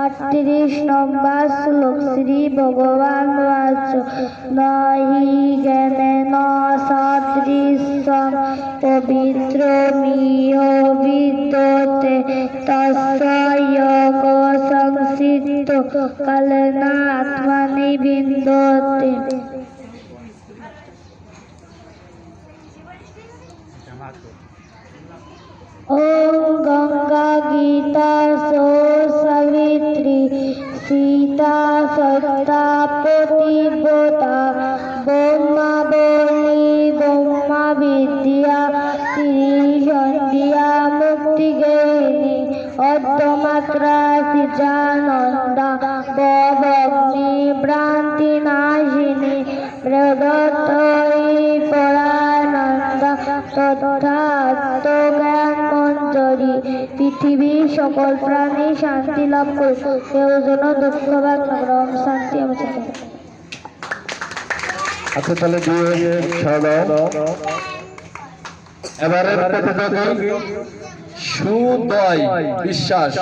38 নম্বর শ্লোক। শ্রী ভগবান বাচ নহি জ্ঞানেন সদৃশং পবিত্র মিহ বিদ্যতে তস্য যোগ সংসিদ্ধ কালেন আত্মনি বিন্দতে। ओम गंगा गीता सो सवित्री सीता सत्ता पतिव्रता ब्रह्मा बलि ब्रह्मा विद्या त्रिसंध्या मुक्ति गृहिणी अर्धमात्रा सिजानंदा भवग्नि भ्रांति नाशिनी प्रदत्तयी परानंदा तथा জ্ঞান মঞ্জরি। পৃথিবীর সকল প্রাণী শান্তি লাভ করুক, কেউ যেন দুঃখবাদ না করে। ওম শান্তি। আচ্ছা তাহলে এবারে প্রতিযোগী সুদয় বিশ্বাস।